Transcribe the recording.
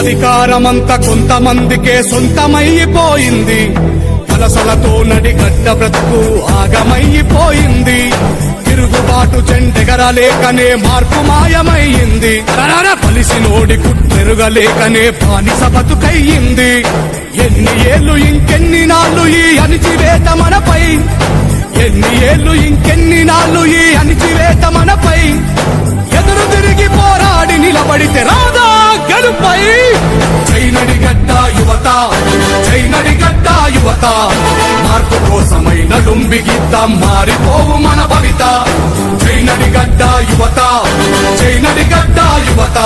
అధికారమంతా కొంతమందికే సొంతమైపోయింది. వలసలతో నడిగడ్డ బ్రతుకు ఆగమైపోయింది. తిరుగుబాటు చెండెగరలేకనే మార్పు మాయమైంది. పలిసినోడి కుట్టెరుగలేకనే బానిస బతుకయ్యింది. ఎన్ని ఏళ్ళు ఇంకెన్ని నాళ్ళు ఈ అణిచివేత మనపై, ఎన్ని ఏళ్ళు ఇంకెన్ని నాళ్ళు ఈ అణిచివేత మనపై. ఎదురు తిరిగి పోరాడి నిలబడితే రాదా గడుపై. చైనడిగడ్డ యువత, చైనడిగడ్డ యువత, మార్పు కోసమై నడుంబిగిద్దాం మారిపోవు మన భవిత. చైనడిగడ్డ యువత, చైనడిగడ్డ యువత.